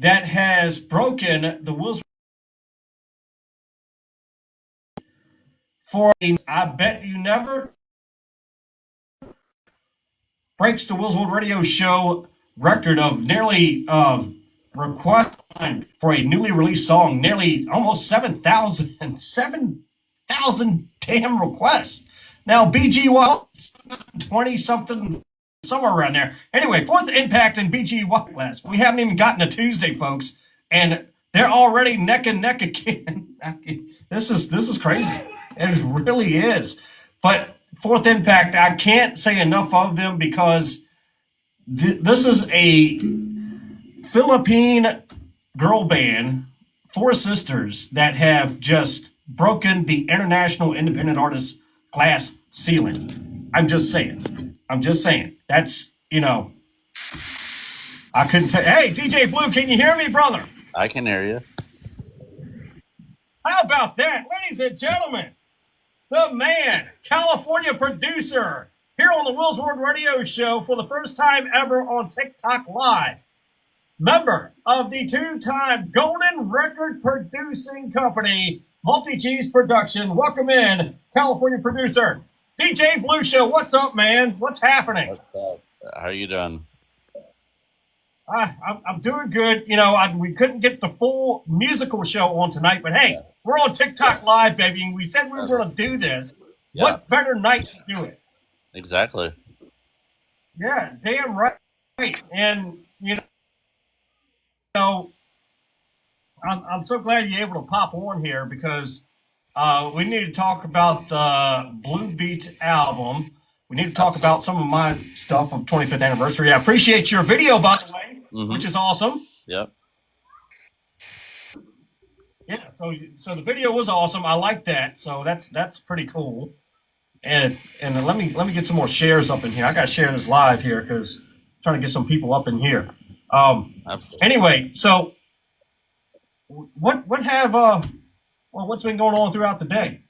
that has broken the Wills for a I Bet You Never breaks the WillzWorld Radio Show record of nearly request for a newly released song, nearly almost 7,000 damn requests. Now, BGY, 20 something, somewhere around there. Anyway, fourth impact in BGY class. We haven't even gotten to Tuesday, folks, and they're already neck and neck again. This is crazy. It really is. But fourth impact, I can't say enough of them because this is a Philippine girl band, four sisters that have just broken the international independent artist glass ceiling. I'm just saying. That's, I couldn't tell. Hey, DJ Blue, can you hear me, brother? I can hear you. How about that, ladies and gentlemen? The man, California producer, here on the WillzWorld Radio Show for the first time ever on TikTok Live. Member of the two-time Golden Record Producing Company, Multi-G's Production. Welcome in, California producer, DJ Blue Show. What's up, man? What's happening? What's up? How are you doing? I'm doing good. We couldn't get the full musical show on tonight, but hey, we're on TikTok Live, baby, and we said we were going to do this. Yeah. What better night to do it? Exactly. Yeah, damn right. And, I'm so glad you're able to pop on here because we need to talk about the Blue Beat album. We need to talk about some of my stuff of 25th anniversary. I appreciate your video, by the way, which is awesome. Yep. Yeah, so the video was awesome. I like that. So that's pretty cool. And let me get some more shares up in here. I got to share this live here because I'm trying to get some people up in here. Absolutely. Anyway, so what's been going on throughout the day?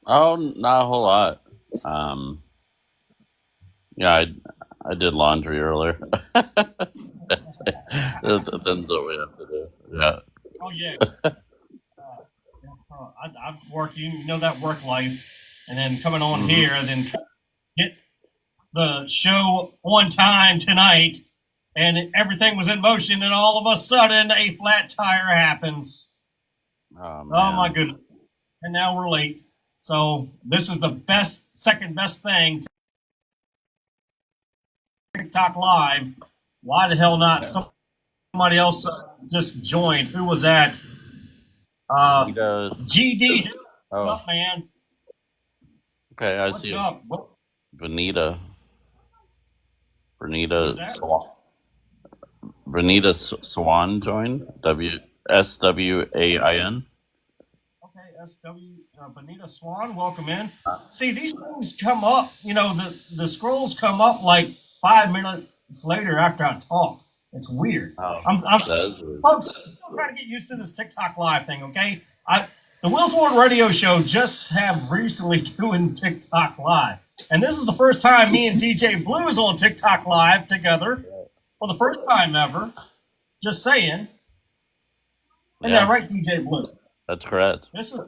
Oh, not a whole lot. Yeah, I did laundry earlier. That's what we have to do. Yeah. Oh yeah. I've worked, that work life, and then coming on here, then get the show on time tonight, and everything was in motion, and all of a sudden a flat tire happens. Oh my goodness! And now we're late. So this is the second best thing. TikTok Live. Why the hell not? Somebody else just joined. Who was that? GD. Oh. What's up, man? Okay, I What's see. Up? Vanita Swan joined. SWAIN. Bonita Swan, welcome in. See, these things come up, the scrolls come up like 5 minutes later after I talk. It's weird. Oh, folks, I'm trying to get used to this TikTok Live thing, okay? The WillzWorld Radio Show just have recently doing TikTok Live. And this is the first time me and DJ Blue is on TikTok Live together for the first time ever. Just saying. Isn't that right, DJ Blue? That's correct. This is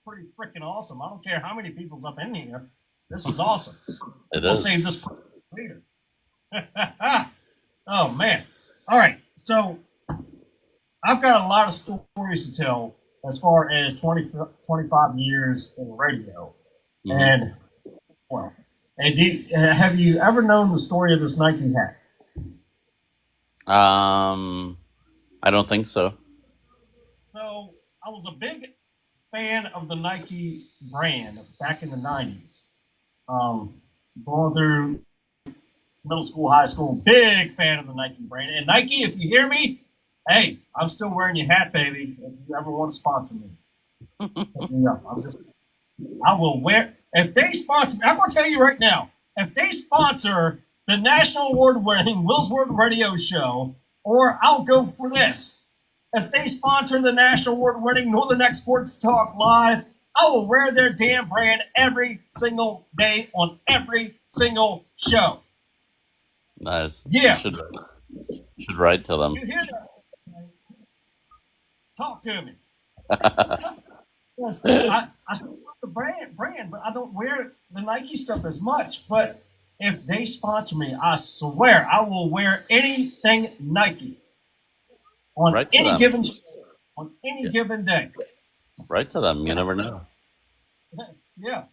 pretty freaking awesome. I don't care how many people's up in here. This is awesome. We'll save this later. Oh, man. All right. So I've got a lot of stories to tell as far as 25 years in radio. And, have you ever known the story of this Nike hat? I don't think so. So I was a big fan of the Nike brand back in the 90s. Going through middle school, high school, big fan of the Nike brand. And Nike, if you hear me, hey, I'm still wearing your hat, baby. If you ever want to sponsor me, hit me up. I will wear. If they sponsor, I'm going to tell you right now, if they sponsor the national award-winning WillzWorld Radio Show, or I'll go for this. If they sponsor the national award-winning Northern X Sports Talk Live, I will wear their damn brand every single day on every single show. Nice. Yeah. Should write to them. You hear that? Talk to me. Yes, I still love the brand, but I don't wear the Nike stuff as much. But if they sponsor me, I swear I will wear anything Nike on Write to any them. given show, on any Yeah, given day. write to them. You never know. Yeah,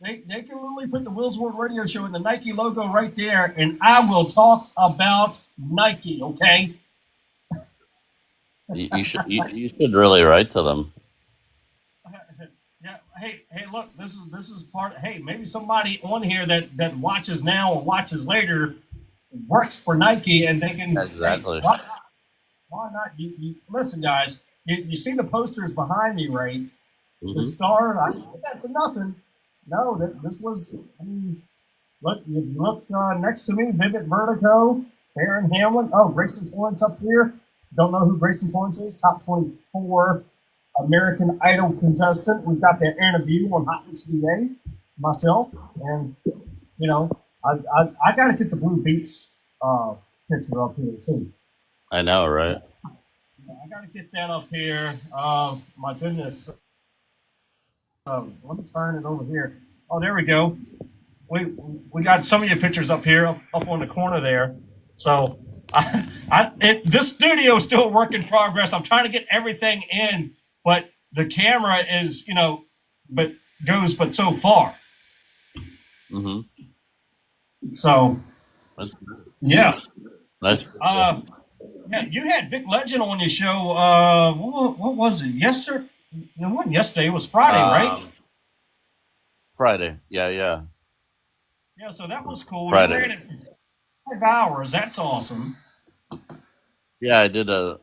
they can literally put the WillzWorld radio show and the Nike logo right there, and I will talk about Nike. Okay. You should really write to them. Yeah. Hey, look, this is part. Hey, maybe somebody on here that watches now or watches later works for Nike, and they can. Hey, Exactly. why not? Listen, guys. You see the posters behind me, right? The Hmm. star. I didn't get that for nothing. No, this was. I mean, look, you look next to me, Vivid Vertigo, Aaron Hamlin. Oh, Grayson Torrance up here. Don't know who Grayson Torrance is. Top 24 American Idol contestant. We've got that interview on Hot Mix VA, myself, and you know, I got to get the Blue Beats picture up here too. I know, right? I got to get that up here. My goodness. Let me turn it over here. Oh, there we go. We we got some of your pictures up here, up on the corner there. So, this studio is still a work in progress. I'm trying to get everything in, but the camera is, but goes but so far. Hmm. So, That's yeah. nice. Uh, yeah, you had Vic Legend on your show. What was it? Yesterday? It wasn't yesterday. It was Friday, right? Um, Friday. Yeah, yeah. Yeah. So that was cool. You ran Friday. it for 5 hours. That's awesome. Yeah, I did a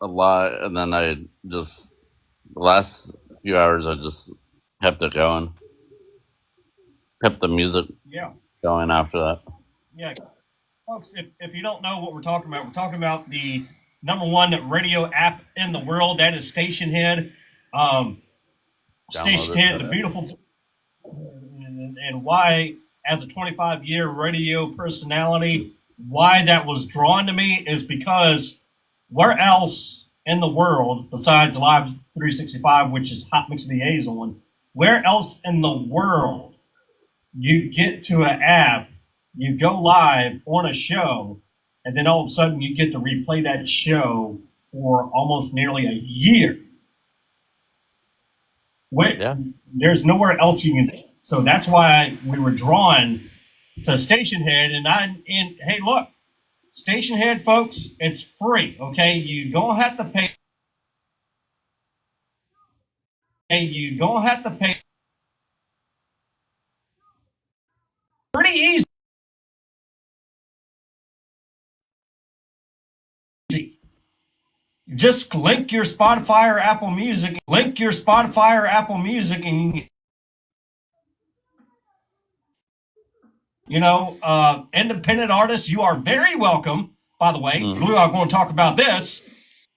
lot, and then I just the last few hours I just kept it going, kept the music Yeah. going after that. Yeah. Folks, if you don't know what we're talking about the number one radio app in the world. That is Station Head. Um, Download Station it Head, the today. beautiful, and why, as a 25-year radio personality, why that was drawn to me is because where else in the world, besides Live 365, which is Hot Mix VA's on, where else in the world you get to an app, you go live on a show, and then all of a sudden you get to replay that show for almost nearly a year. Yeah. There's nowhere else you can. So that's why we were drawn to Station Head. And hey, look, Station Head, folks, it's free. Okay, you don't have to pay. You don't have to pay. Pretty easy. Just link your Spotify or Apple Music. Link your Spotify or Apple Music, and independent artists, you are very welcome. By the way, Hmm. Blue, I'm going to talk about this.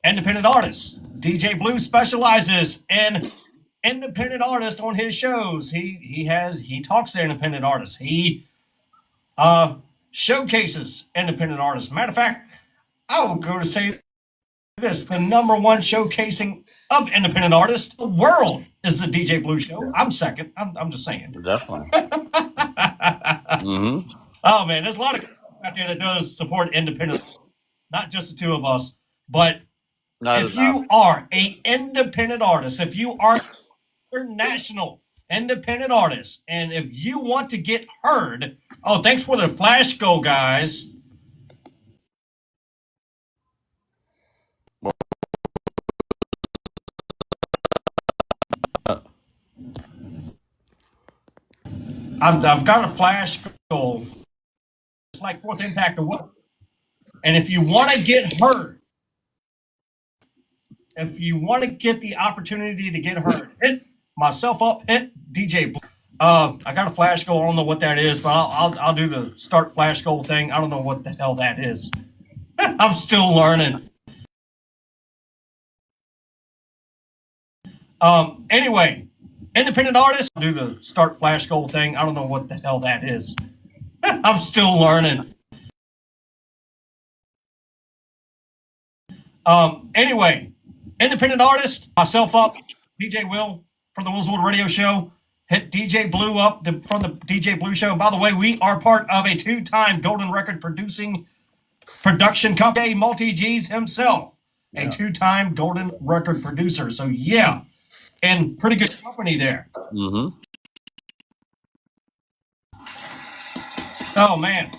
Independent artists. DJ Blue specializes in independent artists on his shows. He talks to independent artists. He showcases independent artists. Matter of fact, I will go to say this: the number one showcasing of independent artists in the world is the DJ Blue Show. I'm second. I'm just saying. Definitely. Hmm. Oh man, there's a lot of out there that does support independent, not just the two of us. But Not if enough. you are a independent artist, if you are international independent artist, and if you want to get heard, oh, thanks for the flash goal, guys. I've got a flash goal. It's like Fourth Impact of what? And if you want to get heard, if you want to get the opportunity to get heard, hit myself up, hit DJ. I got a flash goal. I don't know what that is, but I'll do the start flash goal thing. I don't know what the hell that is. I'm still learning. Anyway, independent artists do the start flash goal thing. I don't know what the hell that is. I'm still learning. Anyway, independent artist, myself up, DJ Will from the WillzWorld Radio Show. Hit DJ Blue up from the DJ Blue Show. By the way, we are part of a 2-time Golden Record production company. Multi G's himself, a 2-time Golden Record producer. So yeah, and pretty good company there. Mm-hmm. Oh man.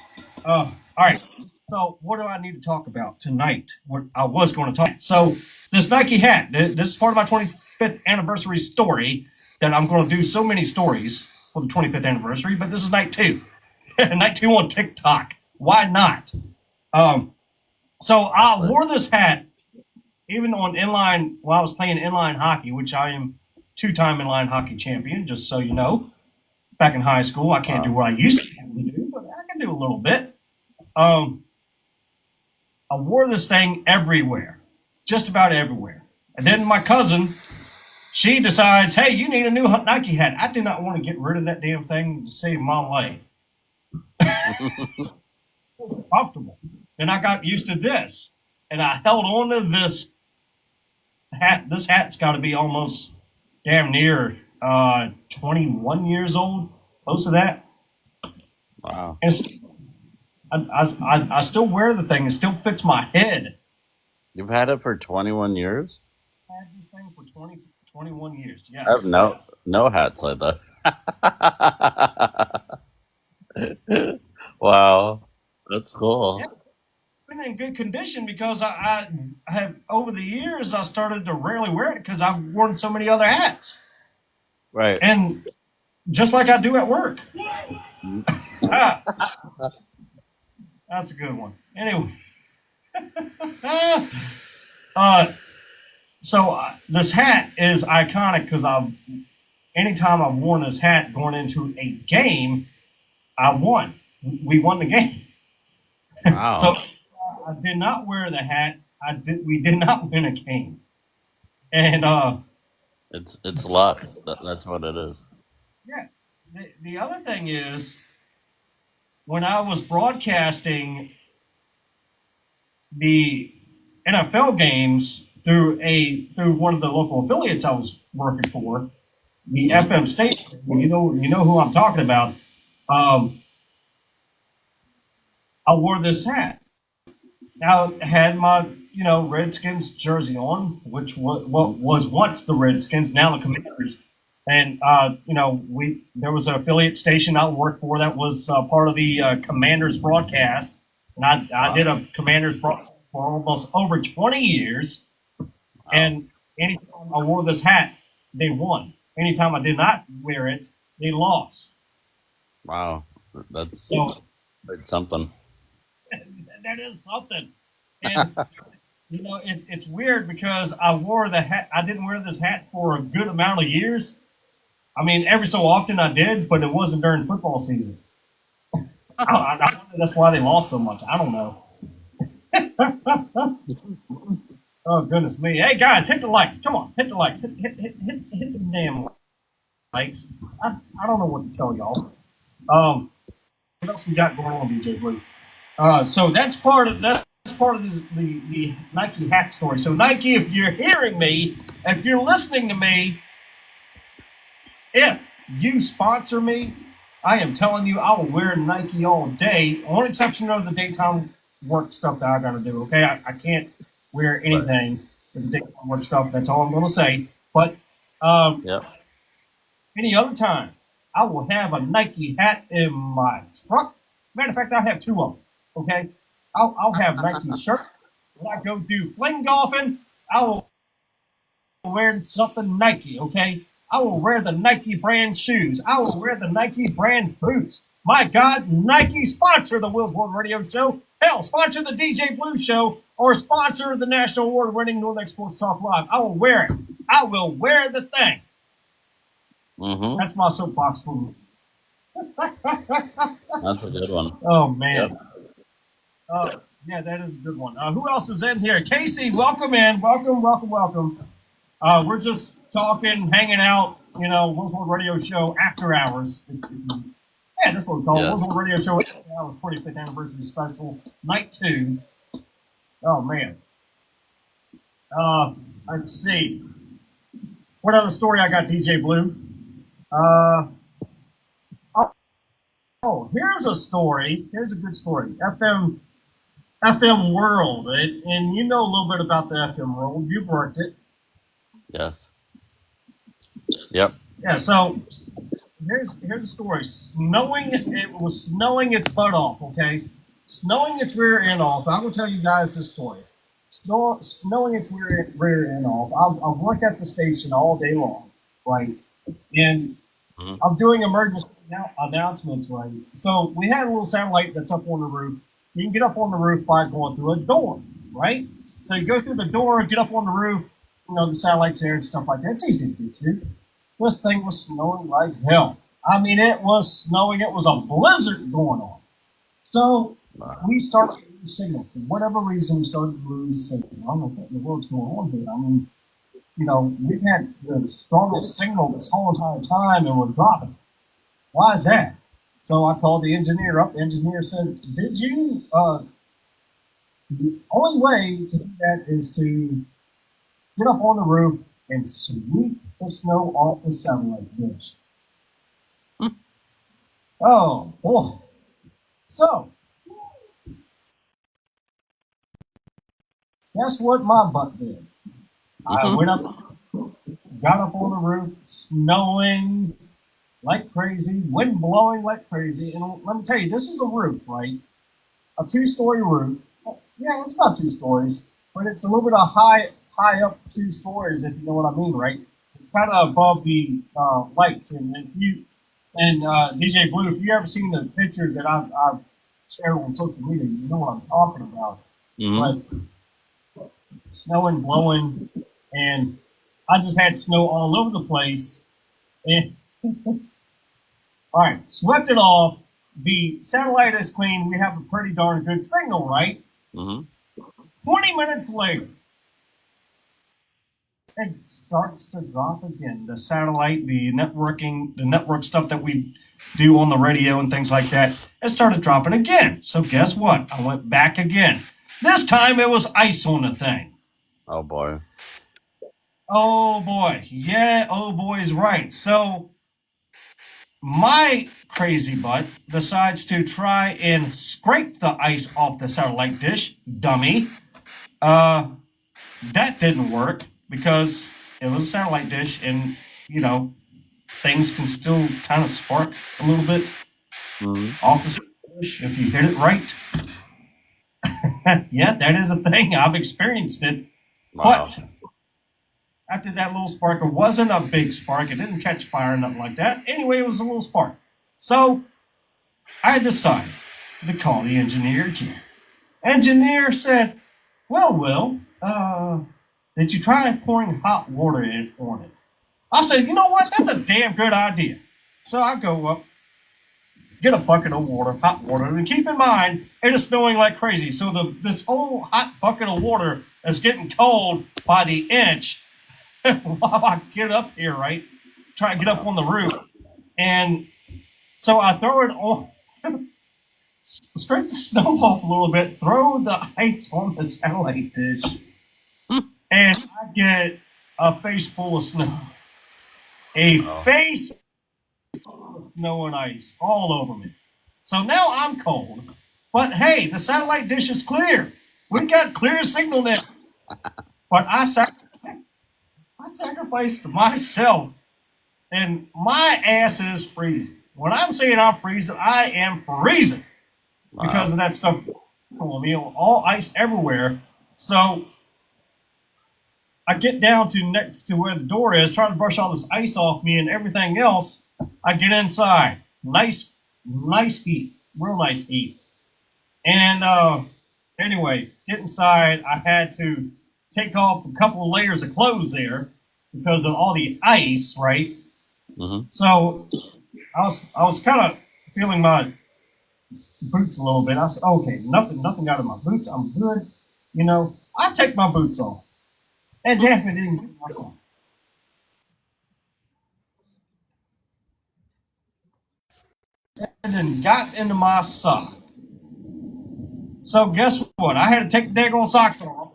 All right. So what do I need to talk about tonight? What I was going to talk. So this Nike hat. This is part of my 25th anniversary story. That I'm going to do so many stories for the 25th anniversary, but this is night 2. Night 2 on TikTok. Why not? So I wore this hat even on inline, while I was playing inline hockey, which I am 2-time inline hockey champion, just so you know. Back in high school, I can't do what I used to do, but I can do a little bit. I wore this thing everywhere, just about everywhere. And then my cousin, she decides, hey, you need a new Nike hat. I do not want to get rid of that damn thing to save my life. Comfortable. And I got used to this. And I held on to this hat. This hat's got to be almost damn near 21 years old. Close to that. Wow. And I still wear the thing. It still fits my head. You've had it for 21 years? I've had this thing for 21 years, yes. I have no hats like that. Wow. That's cool. Yeah. Been in good condition because I have, over the years, I started to rarely wear it because I've worn so many other hats. Right. And just like I do at work. That's a good one. Anyway. So this hat is iconic because anytime I've worn this hat going into a game, I won. We won the game. Wow. So I did not wear the hat. We did not win a game. And it's luck. That's what it is. Yeah. The other thing is, when I was broadcasting the NFL games through one of the local affiliates I was working for, the FM station. You know who I'm talking about. I wore this hat. Now I had my Redskins jersey on, which was once the Redskins, now the Commanders. And there was an affiliate station I worked for that was part of the Commanders broadcast, and I did a Commanders broadcast for almost over 20 years. And anytime I wore this hat, they won. Anytime I did not wear it, they lost. Wow, that's something. That is something. And it's weird because I wore the hat. I didn't wear this hat for a good amount of years. I mean, every so often I did, but it wasn't during football season. I wonder that's why they lost so much. I don't know. Oh, goodness me. Hey, guys, hit the likes. Come on, hit the likes. Hit the damn likes. I don't know what to tell y'all. What else we got going on, DJ Blue? So that's part of the Nike hat story. So Nike, if you're hearing me, if you're listening to me, if you sponsor me, I am telling you, I will wear Nike all day, on exception of the daytime work stuff that I got to do. Okay, I can't wear anything for the daytime work stuff. That's all I'm going to say. But any other time, I will have a Nike hat in my truck. Matter of fact, I have 2 of them. Okay, I'll have Nike shirts. When I go do fling golfing, I will wear something Nike. Okay, I will wear the Nike brand shoes. I will wear the Nike brand boots. My God, Nike, sponsor the WillzWorld Radio Show. Hell, sponsor the DJ Blue Show, or sponsor the national award-winning Northern Sports Talk Live. I will wear it. I will wear the thing. Mm-hmm. That's my soapbox food. That's a good one. Oh, man. Yep. Yeah, that is a good one. Who else is in here? Casey, welcome in. Welcome. We're just talking, hanging out, WillzWorld Radio Show after hours. Yeah, that's what we call it. WillzWorld Radio Show after hours, 25th anniversary special, night 2. Oh, man. Let's see. What other story I got, DJ Blue? Uh, oh, here's a story. Here's a good story. FM World, and you know a little bit about the FM World. You've worked it. Yes. Yep. Yeah. So here's a story. Snowing. It was snowing its butt off. Okay, snowing its rear end off. I'm gonna tell you guys this story. Snowing its rear end off. I've worked at the station all day long, right? And Hmm. I'm doing emergency announcements, right? So we had a little satellite that's up on the roof. You can get up on the roof by going through a door, right? So you go through the door, get up on the roof. You know the satellite's there and stuff like that. It's easy to get to. This thing was snowing like hell. I mean, it was snowing. It was a blizzard going on. So Wow. we started to lose signal. For whatever reason, we started to lose signal. I don't know what in the world's going on here. I mean, we've had the strongest signal this whole entire time and we're dropping. Why is that? So I called the engineer up. The engineer said, did you, the only way to do that is to get up on the roof and sweep the snow off the satellite dish. Oh, boy. So guess what my butt did? I Hmm. went up, got up on the roof, snowing like crazy, wind blowing like crazy. And let me tell you, this is a roof, right? A two-story roof. Yeah, it's about 2 stories, but it's a little bit of high up 2 stories, if you know what I mean, right? It's kind of above the lights, and if you and DJ Blue, if you ever seen the pictures that I've shared on social media, you know what I'm talking about. Hmm. But snowing, blowing, and I just had snow all over the place. And all right, swept it off. The satellite is clean. We have a pretty darn good signal, right? Hmm. 20 minutes later, it starts to drop again. The satellite, the networking, the network stuff that we do on the radio and things like that, it started dropping again. So guess what? I went back again. This time it was ice on the thing. Oh boy. Oh boy. Yeah, oh boy is right. So my crazy butt decides to try and scrape the ice off the satellite dish. Dummy. Uh, that didn't work because it was a satellite dish and, you know, things can still kind of spark a little bit Hmm. off the dish if you hit it right. Yeah, that is a thing. I've experienced it. Wow. But after that little spark, it wasn't a big spark. It didn't catch fire or nothing like that. Anyway, it was a little spark. So I decided to call the engineer again. Engineer said, well, Will, did you try pouring hot water on it? I said, you know what? That's a damn good idea. So I go up, get a bucket of water, hot water, and keep in mind it is snowing like crazy. So this whole hot bucket of water is getting cold by the inch while I get up here, right? Try to get up Wow. on the roof, and so I throw it on, scrape the snow off a little bit, throw the ice on the satellite dish, and I get a face full of snow. A Wow. face of snow and ice all over me. So now I'm cold. But hey, the satellite dish is clear. We got clear signal now. But I sacrificed myself, and my ass is freezing. When I'm saying I'm freezing, I am freezing because Wow. of that stuff on me, all ice everywhere. So I get down to next to where the door is, trying to brush all this ice off me and everything else. I get inside. Nice heat. Real nice heat. And anyway, get inside. I had to take off a couple of layers of clothes there because of all the ice, right? Hmm. So I was kind of feeling my boots a little bit. I said, okay, nothing out of my boots. I'm good. I take my boots off. And definitely didn't get myself. And then got into my sock. So guess what? I had to take the daggone socks off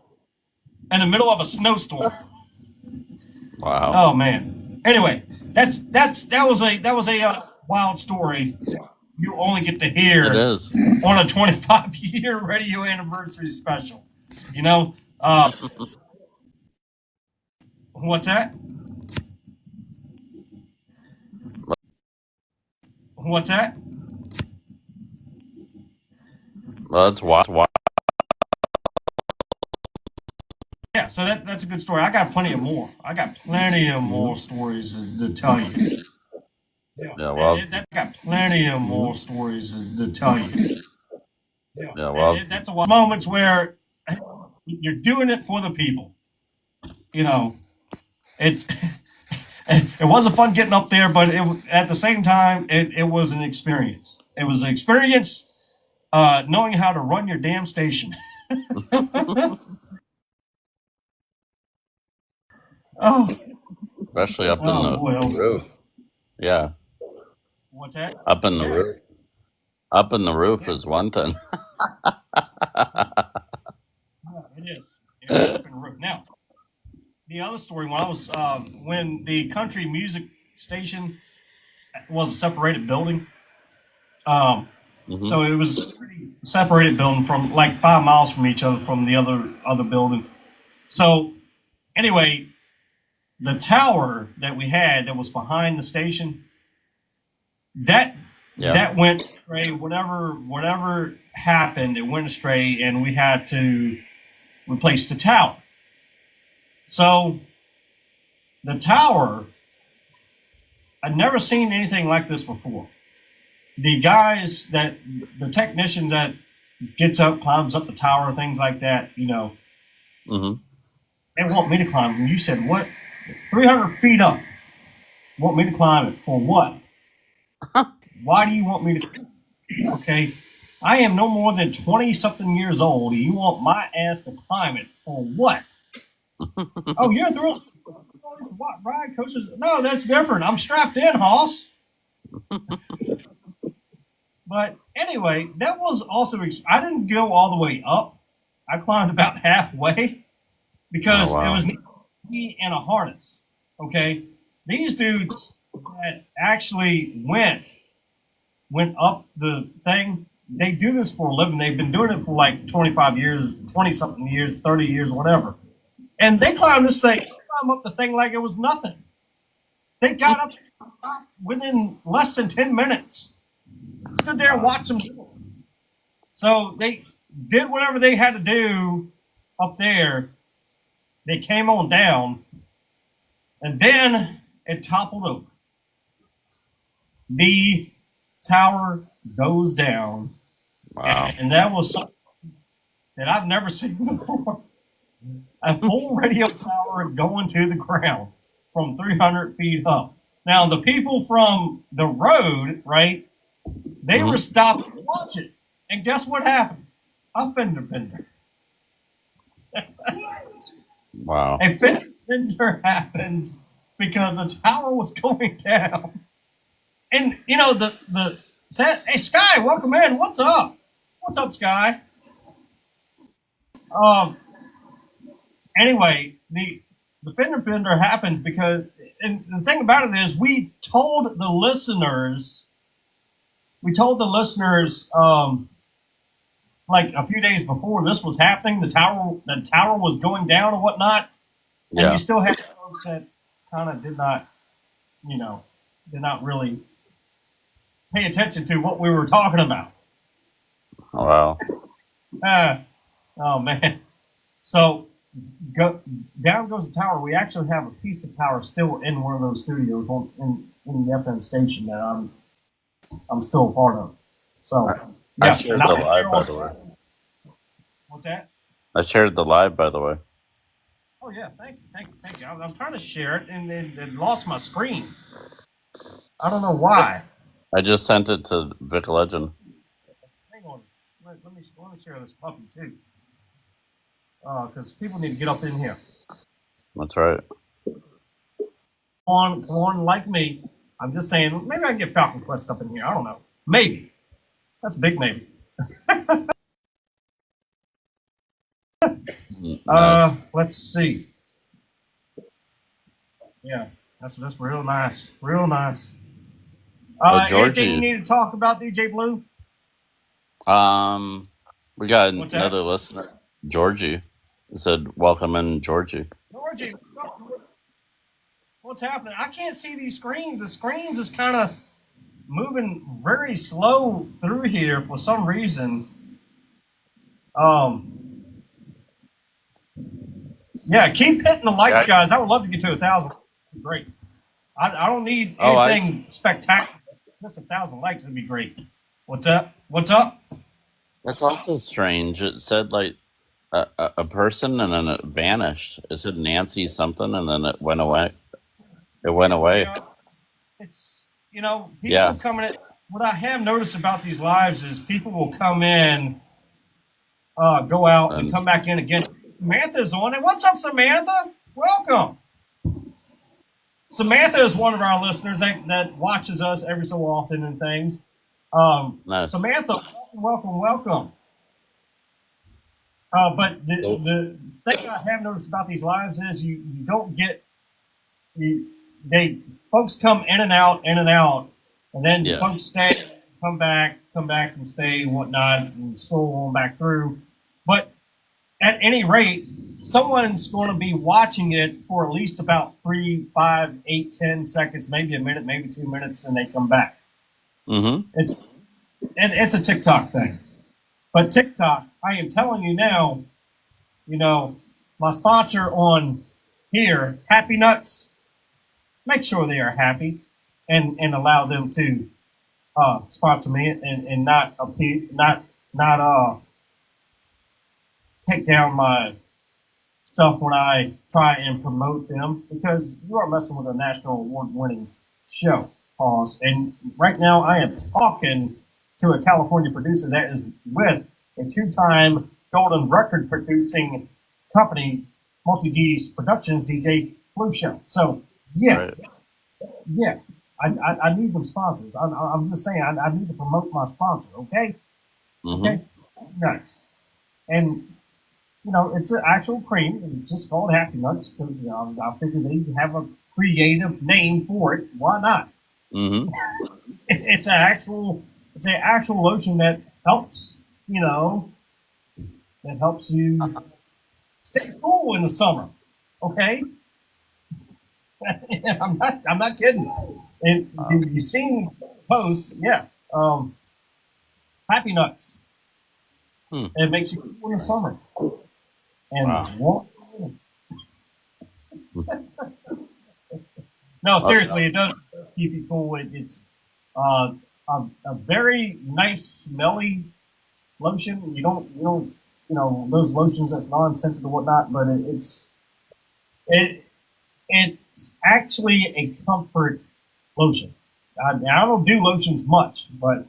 in the middle of a snowstorm. Wow. Oh man. Anyway, that was a wild story. You only get to It hear is. on a 25-year radio anniversary special. You know, what's that? What's that? Well, that's why. Yeah, so that's a good story. I got plenty of more. I got plenty of more stories to tell you. Yeah, well, I got plenty of more stories to tell you. yeah, well, That's a moments where you're doing it for the people. You know, it it wasn't fun getting up there, but at the same time, it was an experience. It was an experience knowing how to run your damn station. Oh, especially up in the boy. roof. Yeah, What's that? up in the roof. Up in the roof is one thing. Yeah, it is. It is up in the roof. Now, the other story when the country music station was a separated building. So it was a pretty separated building from like 5 miles from each other from the other building. So anyway, the tower that we had that was behind the station that went astray. Whatever happened, it went astray, and we had to replace the tower. So the tower, I'd never seen anything like this before. The technicians that climbs up the tower, things like that, Mm-hmm. they want me to climb. And you said, what? 300 feet up. Want me to climb it for what? Why do you want me to? Okay, I am no more than 20-something years old, and you want my ass to climb it for what? Oh, you're thrilled. What, ride coaches? No, that's different. I'm strapped in, Hoss. But anyway, that was also. I didn't go all the way up. I climbed about halfway because it was me and a harness. Okay, these dudes that actually went up the thing. They do this for a living. They've been doing it for like 25 years, 20-something years, 30 years, whatever. And they climbed this thing, climb up the thing like it was nothing. They got up within less than 10 minutes. Stood there and watched them do it. So they did whatever they had to do up there. They came on down, and then it toppled over. The tower goes down. Wow. And that was something that I've never seen before. A full radio tower going to the ground from 300 feet up. Now, the people from the road, right, they were stopped to watch it. And guess what happened? A fender bender. Wow. A fender bender happens because the tower was going down. And, hey, Sky, welcome in. What's up? What's up, Sky? Anyway, the fender bender happens because, and the thing about it is, we told the listeners, like a few days before this was happening, the tower was going down and whatnot, and you still had folks that kind of did not really pay attention to what we were talking about. Wow. Oh man. So down goes the tower. We actually have a piece of tower still in one of those studios in the FM station that I'm still a part of. So I shared the live, by the way. What's that? I shared the live, by the way. Oh yeah, thank you. I'm trying to share it, and it lost my screen. I don't know why. I just sent it to Vic Legend. Hang on, let me share this puppy too, because people need to get up in here. That's right. Come on, like me. I'm just saying, maybe I can get Falcon Quest up in here. I don't know. Maybe. That's a big maybe. Nice. Let's see. Yeah, that's real nice. Real nice. Anything you Georgie, need to talk about, DJ Blue? we got What's that? another listener, Georgie. He said, "Welcome in, Georgie." Georgie, what's happening? I can't see these screens. The screens is kind of moving very slow through here for some reason. Yeah, keep hitting the likes, Yeah. guys. I would love to get to 1,000. Great. I don't need Oh, anything spectacular. Just 1,000 likes would be great. What's up? What's up? That's also strange. It said like a person and then it vanished. It said Nancy something and then it went away. It went away. Yeah, it's Yeah. people coming in. What I have noticed about these lives is people will come in, go out, and come back in again. Samantha's on it. What's up, Samantha? Welcome. Samantha is one of our listeners that watches us every so often and things. Nice. Samantha, welcome. But the thing I have noticed about these lives is you don't get folks come in and out, and then folks stay, come back and stay and whatnot, and scroll on back through. But at any rate, someone's going to be watching it for at least about 3, 5, 8, 10 seconds, maybe a minute, maybe 2 minutes, and they come back. Mm-hmm. It's a TikTok thing. But TikTok, I am telling you now, my sponsor on here, Happy Nuts, make sure they are happy and allow them to sponsor me and not take down my stuff when I try and promote them, because you are messing with a national award-winning show, Pause. And right now I am talking to a California producer that is with a 2-time golden record producing company, Multi D's Productions, DJ Blue Show. So yeah, I need them sponsors. I'm just saying I need to promote my sponsor. Okay, okay, nuts. And it's an actual cream. It's just called Happy Nuts because I figured they have a creative name for it. Why not? Mm-hmm. It's an actual lotion that helps you stay cool in the summer. Okay, I'm not kidding. And you seen posts? Yeah, Happy Nuts. It makes you cool in the summer. And no, seriously, it does keep you cool. It's a very nice, smelly lotion. You don't those lotions that's non-scented or whatnot, but it's actually a comfort lotion. I don't do lotions much, but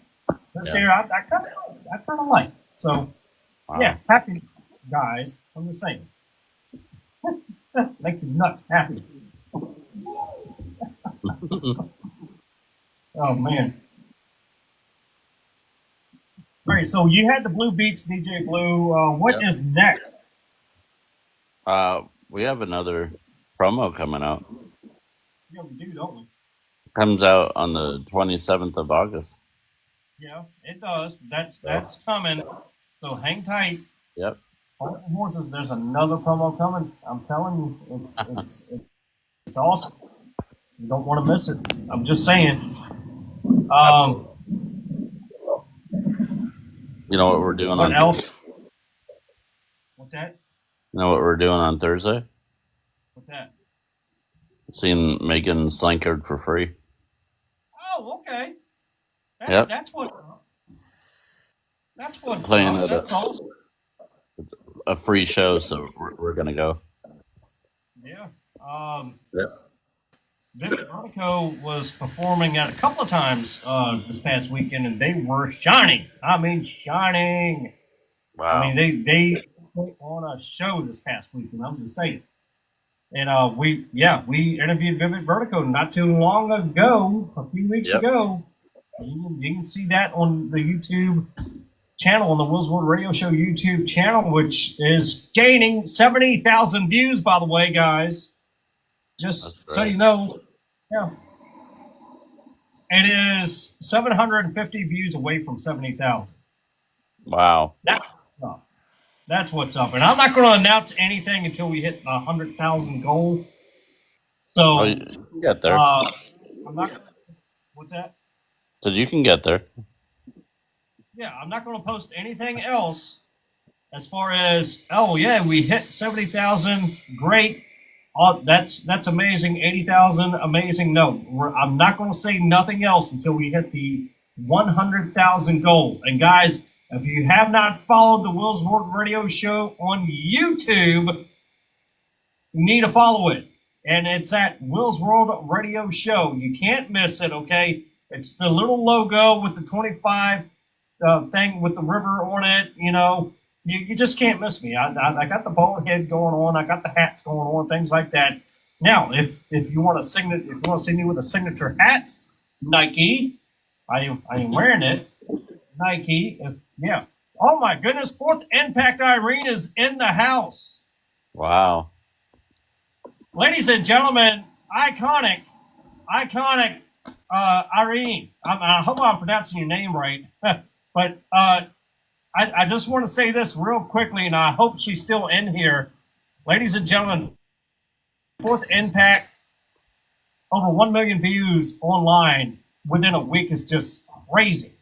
this here I kind of like. So yeah, happy guys. I'm just saying, make your nuts happy. Oh man. All right, so you had the Blue Beats, DJ Blue. What is next? We have another promo coming out. Yeah, we do, don't we? Comes out on the 27th of August. Yeah, it does. That's coming. So hang tight. Yep. Horses, there's another promo coming. I'm telling you, it's awesome. You don't want to miss it. I'm just saying. You know what we're doing what on else? What's that? You know what we're doing on Thursday? What's that? Seeing Megan Slankard for free. Oh, okay. That's what. That's what. Playing that's awesome. It's a free show, so we're gonna go. Yeah. Vivid Vertigo was performing at a couple of times this past weekend, and they were shining. I mean, shining. Wow. I mean, they put on a show this past weekend. I'm just saying. And we interviewed Vivid Vertigo not too long ago, a few weeks ago. You can see that on the YouTube channel on the WillzWorld Radio Show YouTube channel, which is gaining 70,000 views, by the way, guys. That's Just so great. you know, yeah, it is 750 views away from 70,000. Wow. That's what's up. And I'm not going to announce anything until we hit the 100,000 goal. Oh, So, you can get there. I'm not. What's that? So you can get there. Yeah, I'm not going to post anything else as far as, oh yeah, we hit 70,000, great. Oh, that's amazing. 80,000, amazing. No, I'm not going to say nothing else until we hit the 100,000 goal. And guys, if you have not followed the WillzWorld Radio Show on YouTube, you need to follow it. And it's at WillzWorld Radio Show. You can't miss it, okay? It's the little logo with the 25 thing with the river on it. You just can't miss me. I got the bald head going on. I got the hats going on, things like that. Now, if you want to see me with a signature hat, Nike, I am wearing it. Nike, yeah. Oh my goodness, Fourth Impact Irene is in the house. Wow. Ladies and gentlemen, iconic Irene. I hope I'm pronouncing your name right. But I just want to say this real quickly, and I hope she's still in here. Ladies and gentlemen, Fourth Impact, over 1 million views online within a week is just crazy.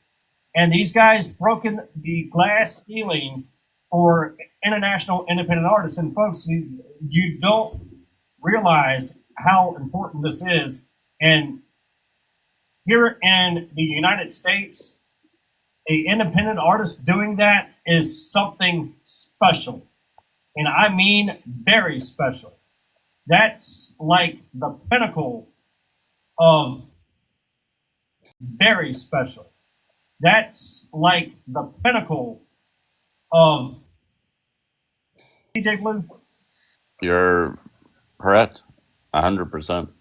And these guys broken the glass ceiling for international independent artists. And folks, you don't realize how important this is. And here in the United States, an independent artist doing that is something special. And I mean very special. That's like the pinnacle of very special. That's like the pinnacle of DJ Blue. You're correct. 100%.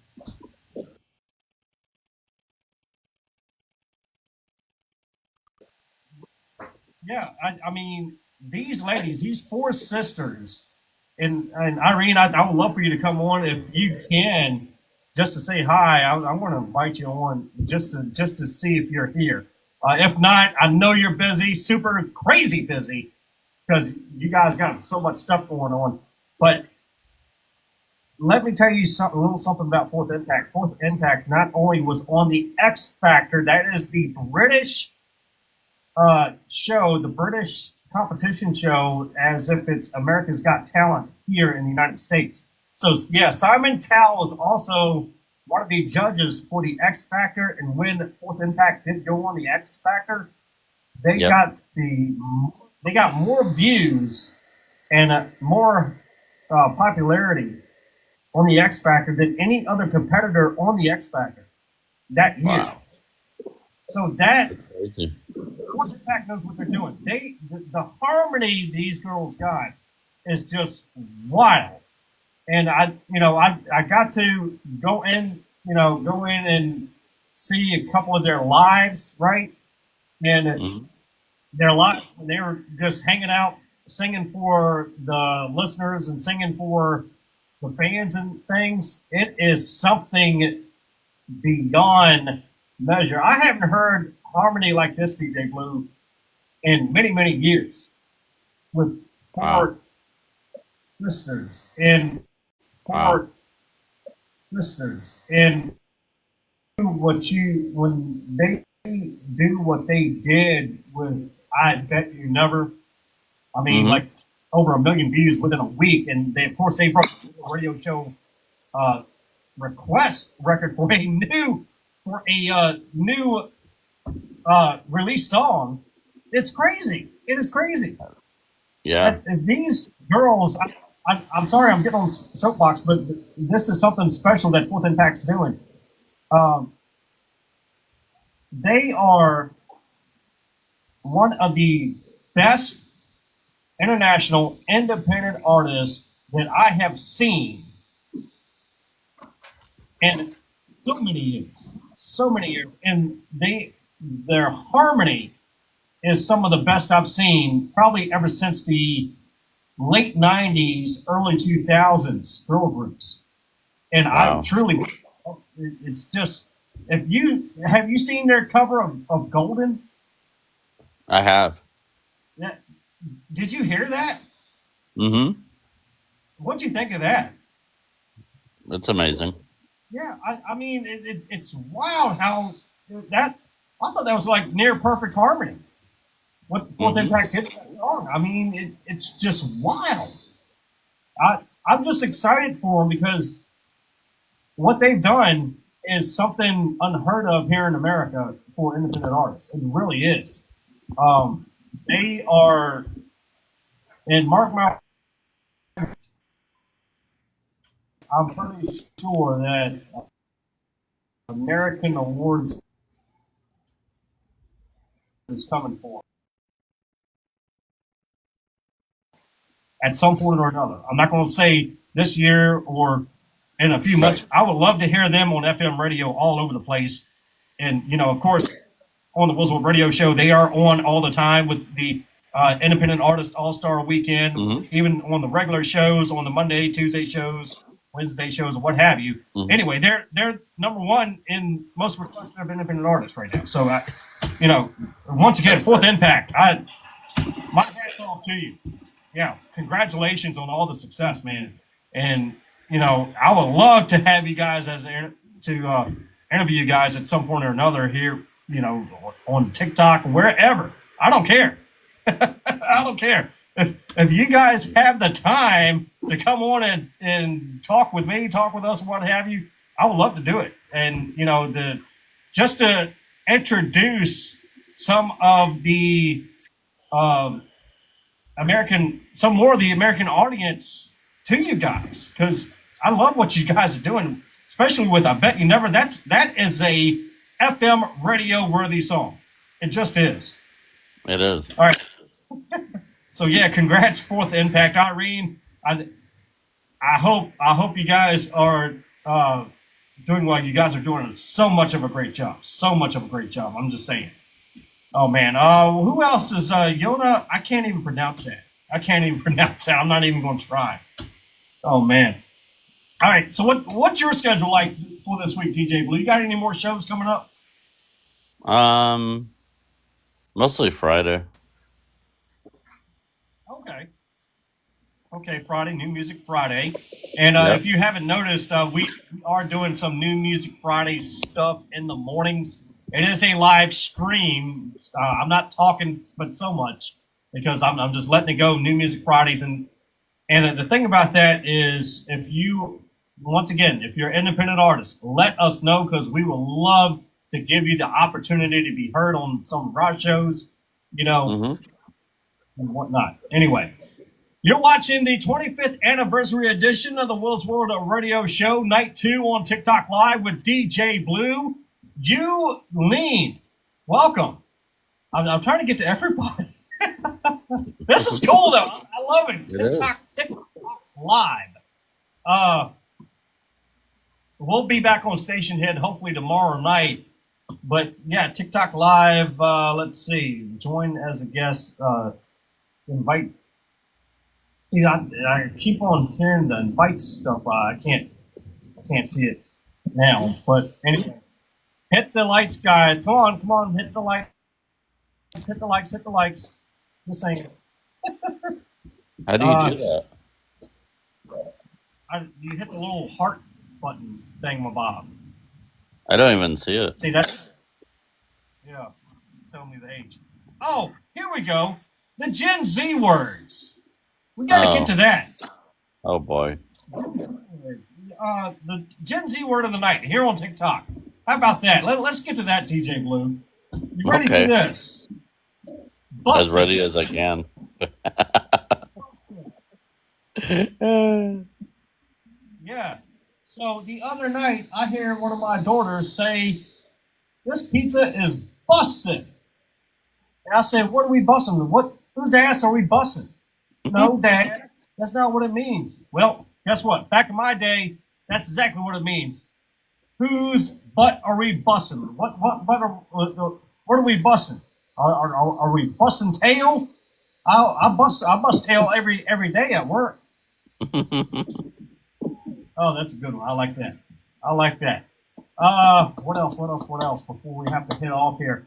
Yeah, I mean, these ladies, these four sisters, and Irene, I would love for you to come on if you can, just to say hi. I want to invite you on just to see if you're here. If not, I know you're busy, super crazy busy, because you guys got so much stuff going on. But let me tell you a little something about Fourth Impact. Fourth Impact not only was on the X Factor, that is the British show, the British competition show, as if it's America's Got Talent here in the United States. So yeah, Simon Cowell is also one of the judges for the X Factor, and when Fourth Impact did go on the X Factor, they Yep. got more views and more popularity on the X Factor than any other competitor on the X Factor that year. Wow. So that That's crazy. Fourth Impact knows what they're doing. The harmony these girls got is just wild. And I got to go in and see a couple of their lives, right? And Mhm. their live, they were just hanging out, singing for the listeners and singing for the fans and things. It is something beyond measure. I haven't heard harmony like this, DJ Blue, in many, many years, with four Wow. listeners and four Wow. listeners and when they do what they did with I Bet You Never. I mean, hmm like over 1 million views within a week, and they, of course, they broke the radio show uh, request record for a new release song. It's crazy. It is crazy. Yeah. These girls, I'm sorry, I'm getting on soapbox, but this is something special that Fourth Impact's doing. Um, they are one of the best international independent artists that I have seen in so many years, and their harmony is some of the best I've seen probably ever since the late 90s, early 2000s girl groups. And I Wow. truly, it's just, if you have you seen their cover of Golden? I have. Yeah, did you hear that? Mm-hmm. What'd you think of that? It's amazing. Yeah, I mean, it's wild how that, I thought that was like near perfect harmony. What Fourth Mm-hmm. Impact hit that song. I mean, it's just wild. I'm just excited for them because what they've done is something unheard of here in America for independent artists. It really is. Um, they are, and Mark my, I'm pretty sure that American Awards is coming for at some point or another. I'm not going to say this year or in a few Right. months. I would love to hear them on FM radio all over the place. And, of course, on the WillzWorld radio show, they are on all the time with the Independent Artist All Star Weekend, Mm-hmm. even on the regular shows, on the Monday, Tuesday shows, Wednesday shows, what have you. Mm-hmm. Anyway, they're number one in most requested of independent artists right now. So, once again, That's Fourth great. Impact, my hats off to you. Yeah, congratulations on all the success, man. And I would love to have you guys to interview you guys at some point or another here, on TikTok, wherever. I don't care. I don't care. If you guys have the time to come on and talk with me, talk with us, what have you, I would love to do it. And just to introduce some of the um, some more of the American audience to you guys, because I love what you guys are doing, especially with "I Bet You Never." That is a FM radio worthy song. It just is. It is. All right. So yeah, congrats, Fourth Impact, Irene. I hope you guys are doing well. You guys are doing so much of a great job. So much of a great job. I'm just saying. Oh man. Who else is Yona? I can't even pronounce that. I can't even pronounce that. I'm not even going to try. Oh man. All right. So what's your schedule like for this week, DJ Blue? You got any more shows coming up? Mostly Friday. Okay. Okay, Friday, New Music Friday. And Yep. if you haven't noticed, we are doing some New Music Friday stuff in the mornings. It is a live stream. I'm not talking, but so much because I'm just letting it go. New Music Fridays, and the thing about that is, if you once again, if you're an independent artist, let us know because we will love to give you the opportunity to be heard on some of our shows, Mm-hmm. and whatnot. Anyway. You're watching the 25th anniversary edition of the WillzWorld Radio Show, Night 2 on TikTok Live with DJ Blue. You lean. Welcome. I'm trying to get to everybody. This is cool, though. I love it. TikTok Live. We'll be back on Station Head hopefully tomorrow night. But, yeah, TikTok Live, let's see. Join as a guest. Invite. See, I keep on hearing the invites stuff. I can't see it now. But anyway, hit the likes, guys. Come on, hit the likes, hit the likes. Just saying. How do you do that? You hit the little heart button thing, Bob. I don't even see it. See that? Yeah, tell me the age. Oh, here we go. The Gen Z words. We got to get to that. Oh boy. The Gen Z word of the night here on TikTok. How about that? Let's get to that, DJ Blue. You ready Okay. for this? As ready as I can. Yeah. So the other night, I hear one of my daughters say, "This pizza is bussin'." And I said, "What are we bussin'? Whose ass are we bussin'?" "No, Dad, that's not what it means." Well, guess what? Back in my day, that's exactly what it means. Whose butt are we bussin'? What are we bussin'? Are we busting tail? I bust tail every day at work. Oh, that's a good one. I like that. I like that. What else? What else? What else? Before we have to hit off here,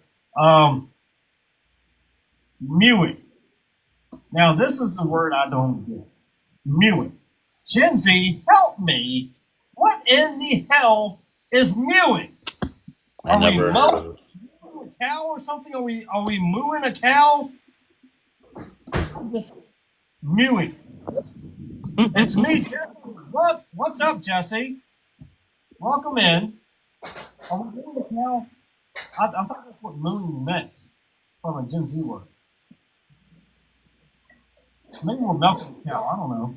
mewing. Now, this is the word I don't get. Mewing. Gen Z, help me. What in the hell is mewing? I never heard of it. A cow or something? Are we mooing a cow? Mewing. It's me, Jesse. What's up, Jesse? Welcome in. Are we mooing a cow? I thought that's what mooing meant from a Gen Z word. Maybe we're milking a cow. I don't know.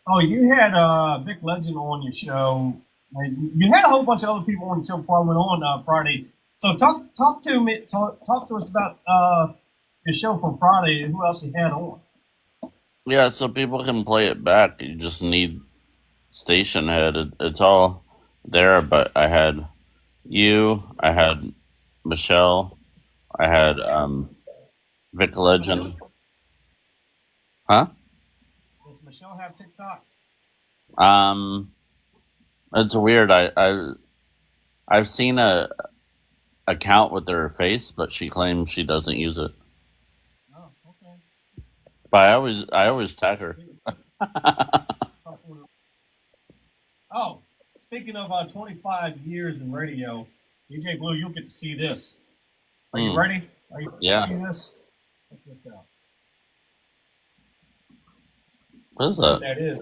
Oh, you had Vic Legend on your show. You had a whole bunch of other people on your show before I went on Friday. So talk to us about your show from Friday. Who else you had on? Yeah, so people can play it back. You just need station head. It's all there, but I had you, I had Michelle, I had Vic Legend. Huh? Does Michelle have TikTok? It's weird. I've seen a account with her face, but she claims she doesn't use it. Oh, okay. But I always tag her. Oh, speaking of 25 years in radio, DJ Blue, you'll get to see this. Are you ready? Are you ready to see this? Check this out. What is that? That is.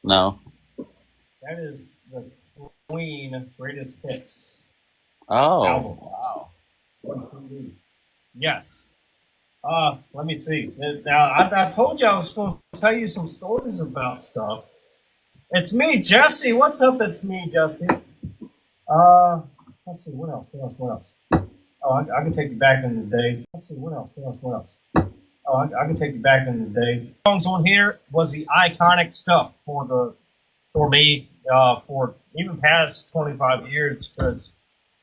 No. That is the Queen Greatest Hits album. Wow. Yes. Let me see. Now, I told you I was going to tell you some stories about stuff. It's me, Jesse. What's up? It's me, Jesse. Let's see. What else? Oh, I can take you back in the day. Let's see. What else? Oh, I can take you back in the day. Songs on here was the iconic stuff for me for even past 25 years, because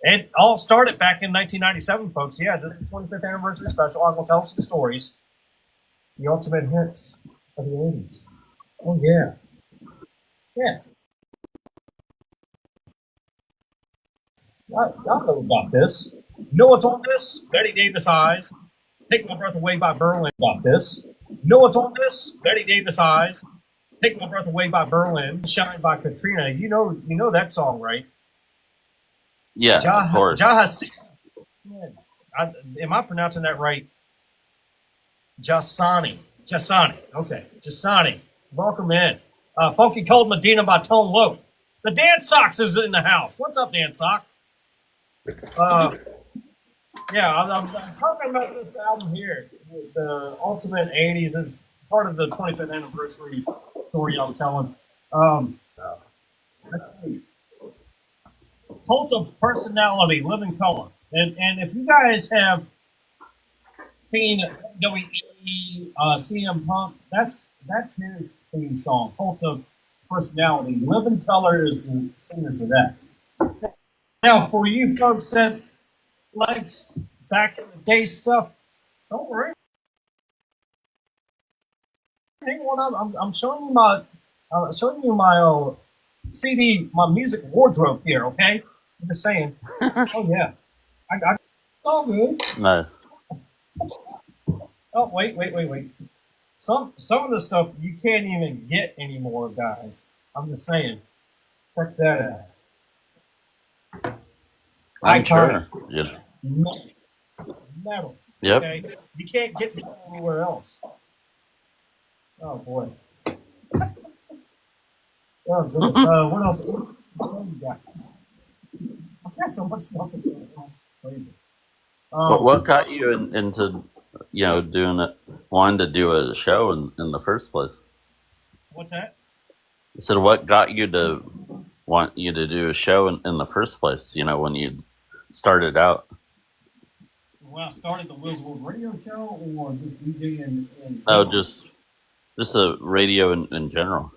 it all started back in 1997, folks. Yeah, this is 25th anniversary special. I'm gonna tell some stories. The ultimate hits of the 80s. Oh yeah, yeah. Y'all know about this. You know what's on this? Betty Davis Eyes. Take My Breath Away by Berlin. About this. You know what's on this? Betty Davis Eyes. Take My Breath Away by Berlin. Shine by Katrina. You know that song, right? Yeah, of course. Am I pronouncing that right? Jasani. Okay, Jasani. Welcome in. Funky Cold Medina by Tone Loc. The Dance Socks is in the house. What's up, Dance Socks? Yeah, I'm talking about this album here. The Ultimate 80s is part of the 25th anniversary story I'm telling. Cult of Personality, Living Color. And if you guys have seen WWE, CM Punk, that's his theme song, Cult of Personality. Living Color is the singers of that. Now, for you folks that likes back in the day stuff, don't worry. Hang on, I'm showing you my CD, my music wardrobe here. Okay, I'm just saying. Oh yeah, it's all good. Nice. Oh wait. Some of the stuff you can't even get anymore, guys. I'm just saying. Check that out. I'm sure. Yeah. Metal. Yep. Okay? You can't get it anywhere else. Oh boy. Oh goodness. What else? What you guys? I've got so much stuff to say. It's crazy. What got you into doing it, wanting to do a show in the first place? What's that? I said, what got you to want you to do a show in the first place? When you started out. When I started the WillzWorld radio show, or just DJ and oh, just a radio in general.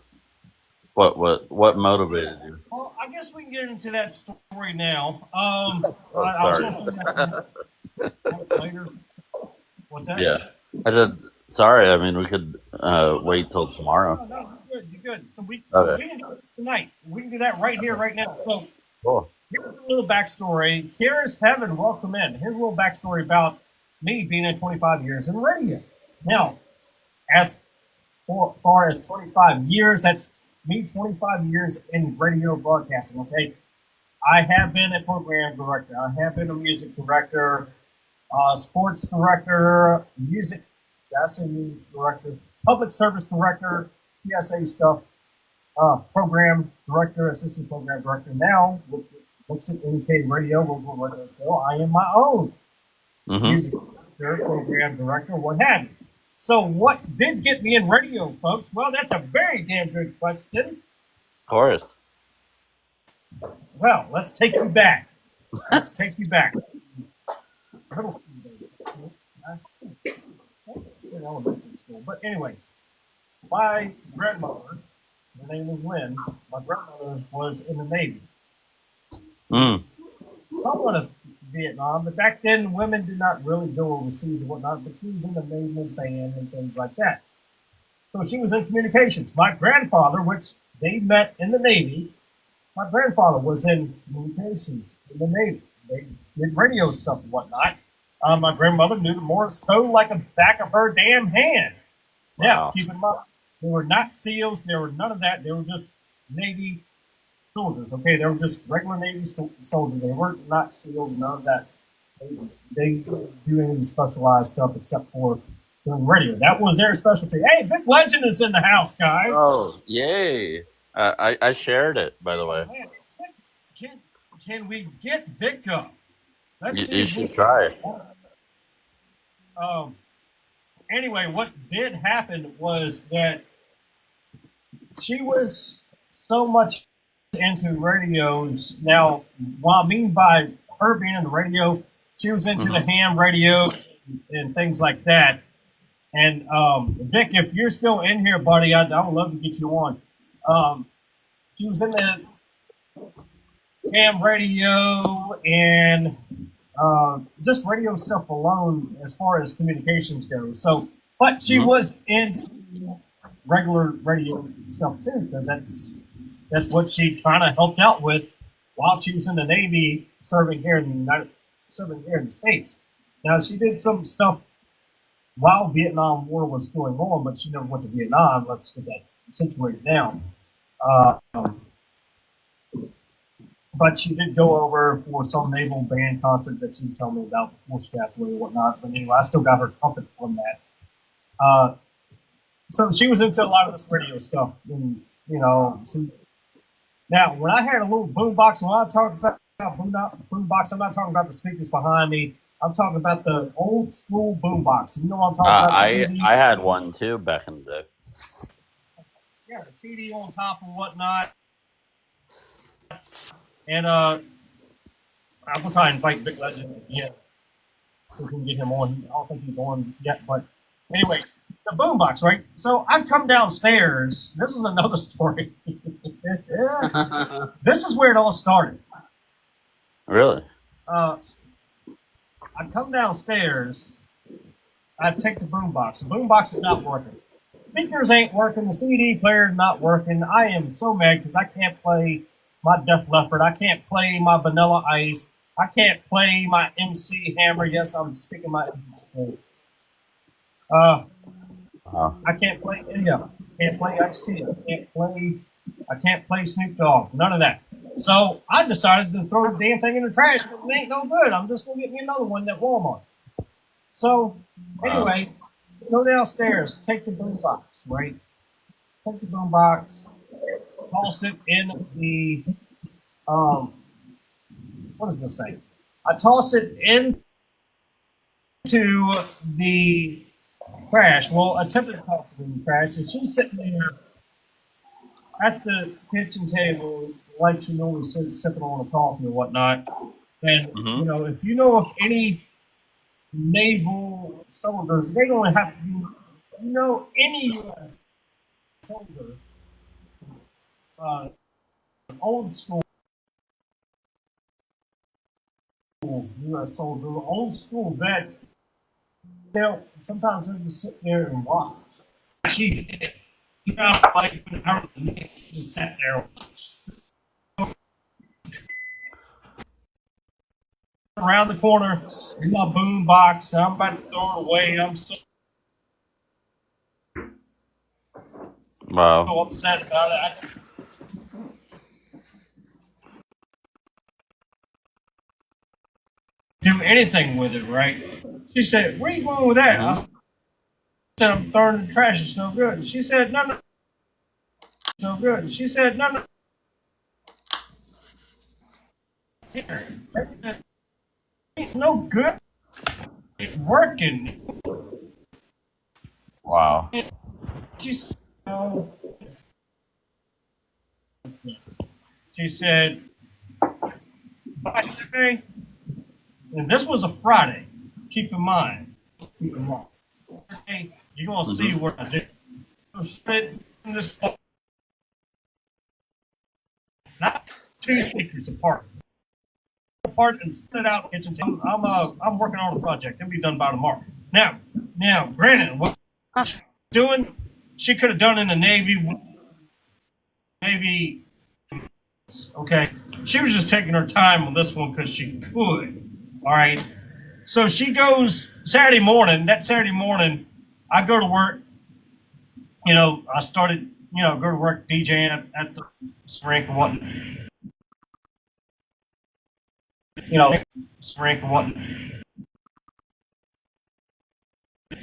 What motivated you? Well, I guess we can get into that story now. Oh, I was sorry. going to say that much later. What's that? Yeah, I said sorry. I mean, we could wait till tomorrow. No, you're good. You're good. So Okay, we can do it tonight. We can do that right here, right now. So cool. here's a little backstory. Kira's Heaven, welcome in. Here's a little backstory about me being in 25 years in radio. Now, as far as 25 years, that's me 25 years in radio broadcasting. Okay, I have been a program director. I have been a music director, sports director, music. Did I say music director? Public service director, PSA stuff, program director, assistant program director. Now, with what's it, NK Radio, WillzWorld Radio Show, I am my own Mm-hmm. music director, program director, what have you. So, what did get me in radio, folks? Well, that's a very damn good question. Of course. Well, let's take you back. Let's take you back. Middle school days. In elementary school. But anyway, my grandmother, her name was Lynn, my grandmother was in the Navy. Mm. Somewhat of Vietnam, but back then women did not really go overseas and whatnot, but she was in the naval band and things like that. So she was in communications. My grandfather, which they met in the Navy, my grandfather was in communications in the Navy. They did radio stuff and whatnot. My grandmother knew the Morse code like the back of her damn hand. Now, Wow. keep in mind, they were not SEALs. There were none of that. They were just Navy soldiers. Okay, they were just regular Navy soldiers. They weren't not SEALs. None of that. They didn't do any specialized stuff except for doing radio. That was their specialty. Hey, Big Legend is in the house, guys. Oh, yay! I shared it, by the way. Man, can can we get Vic up? Let's see You if we. should try. Um. Anyway, what did happen was that she was so much into radios. Now, what I mean by her being in the radio, she was into the Mm-hmm. ham radio and things like that. And Vic, if you're still in here, buddy, I would love to get you on. She was in the ham radio and just radio stuff alone as far as communications goes. So, but she Mm-hmm. was in regular radio stuff too, because that's what she kind of helped out with while she was in the Navy, serving here in the States. Now she did some stuff while Vietnam War was going on, but she never went to Vietnam. Let's get that situated now. Uh, but she did go over for some naval band concert that she was telling me about before she passed away and whatnot. But anyway, I still got her trumpet from that. So she was into a lot of this radio stuff, and now when I had a little boombox, when I'm talking about boombox, I'm not talking about the speakers behind me. I'm talking about the old school boombox. You know what I'm talking about? The CD. I had one too back in the day. Yeah, the CD on top and whatnot. And I'm gonna try and invite Big Legend again. We can get him on. I don't think he's on yet, but anyway, the boombox, right? So I come downstairs. This is another story. This is where it all started. Really? I come downstairs. I take the boombox. The boombox is not working. Speakers ain't working. The CD player is not working. I am so mad because I can't play my Def Leppard. I can't play my Vanilla Ice. I can't play my MC Hammer. Yes, I'm speaking my. I can't play any of them. I can't play Ice-T. I can't play Snoop Dogg. None of that. So I decided to throw the damn thing in the trash because it ain't no good. I'm just gonna get me another one at Walmart. So anyway, go downstairs, take the boombox, right? Take the boombox, toss it in the what does this say? I toss it into the trash. Well, attempted to toss it in the trash, and she's sitting there at the kitchen table, like she normally sits sipping on a coffee or whatnot. And Mm-hmm. if you know of any naval soldiers, they don't have to be, any U.S. soldier uh, old school U.S. soldiers, old school vets. They'll sometimes they'll just sit there and watch. She throughout life, just sat there and watched. Around the corner in my boom box. I'm about to throw it away. I'm so Wow. upset about it. I can't do anything with it, right? She said, "Where are you going with that?" I said, "I'm throwing it in the trash. It's no good." And she said, "No, no, it's no good." And she said, "No, no, it's no good. It's working." Wow. She said, "No." She said, "Yesterday," and this was a Friday. Keep in mind. Keep in mind. Hey, you're gonna see Mm-hmm. what I did. So split this not 2 acres apart and split out the kitchen table. I'm working on a project. It'll be done by tomorrow. Now, granted, what she's doing, she could have done in the Navy. Okay, she was just taking her time on this one because she could. All right, so she goes Saturday morning. That Saturday morning, I go to work. I started, go to work DJing at the rink and what, rink and what,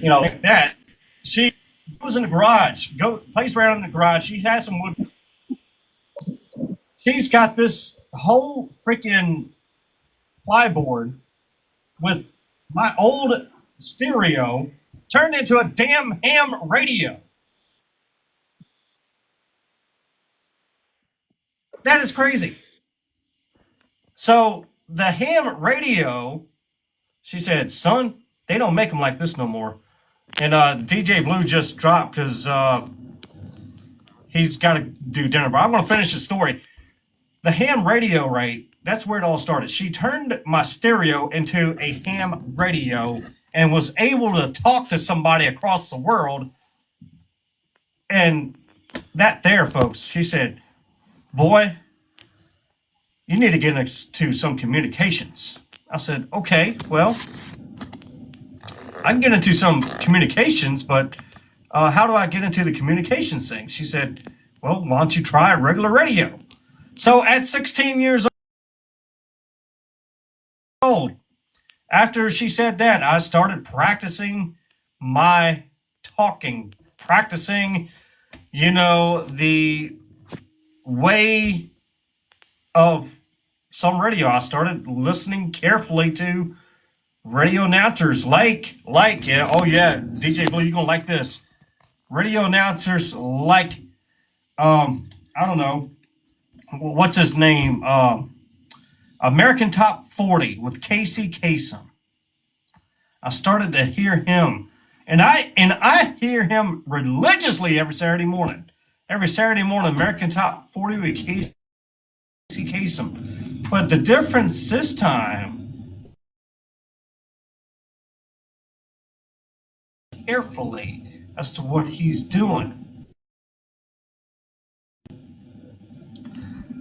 like that. She goes in the garage, plays around in the garage. She has some wood. She's got this whole freaking plyboard with my old stereo turned into a damn ham radio. That is crazy. So the ham radio, she said, "Son, they don't make them like this no more." And DJ Blue just dropped because he's got to do dinner. But I'm going to finish the story. The ham radio, right? That's where it all started. She turned my stereo into a ham radio and was able to talk to somebody across the world. And that there, folks, she said, "Boy, you need to get into some communications." I said, "Okay, well, I can get into some communications, but how do I get into the communications thing?" She said, "Well, why don't you try regular radio?" So at 16 years old, after she said that, I started practicing my talking, practicing, the way of some radio. I started listening carefully to radio announcers yeah, oh yeah, DJ Blue, you're gonna like this. Radio announcers like, I don't know, what's his name? American Top 40 with Casey Kasem. I started to hear him, and I hear him religiously every Saturday morning. Every Saturday morning, American Top 40 with Casey Kasem. But the difference this time, carefully as to what he's doing.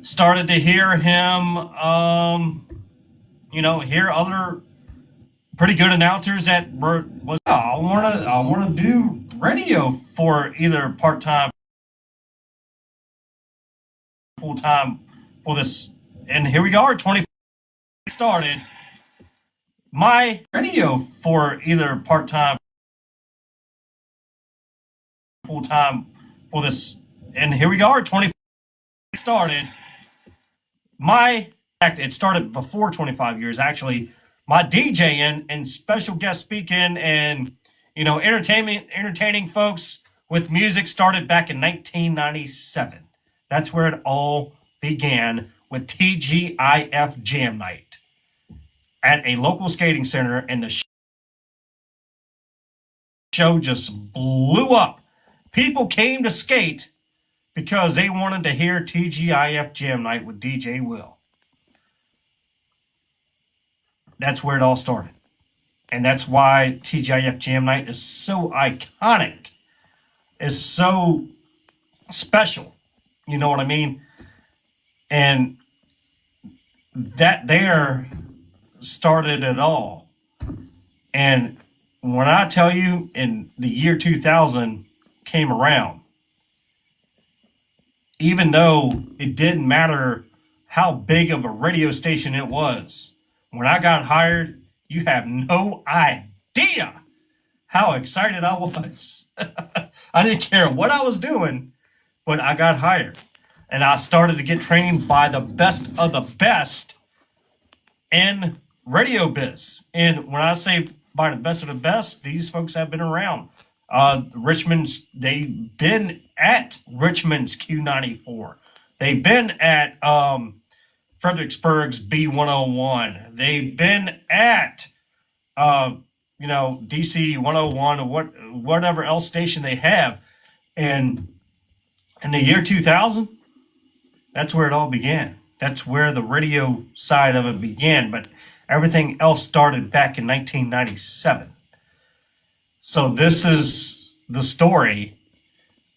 Started to hear him, hear other pretty good announcers that I want to do radio for either part time, full time for this. And here we are, 20 started my radio for either part time, full time for this. And here we are, 20 started my. It started before 25 years actually. My DJing and special guest speaking and entertaining folks with music started back in 1997. That's where it all began with TGIF Jam Night at a local skating center, and the show just blew up. People came to skate because they wanted to hear TGIF Jam Night with DJ Will. That's where it all started. And that's why TGIF Jam Night is so iconic, is so special. You know what I mean? And that there started it all. And when I tell you, in the year 2000 came around, even though it didn't matter how big of a radio station it was, when I got hired, you have no idea how excited I was. I didn't care what I was doing, but I got hired. And I started to get trained by the best of the best in radio biz. And when I say by the best of the best, these folks have been around. They've been at Richmond's Q94. They've been at Fredericksburg's B101. They've been at DC 101 or whatever else station they have. And in the year 2000, that's where it all began. That's where the radio side of it began. But everything else started back in 1997. So this is the story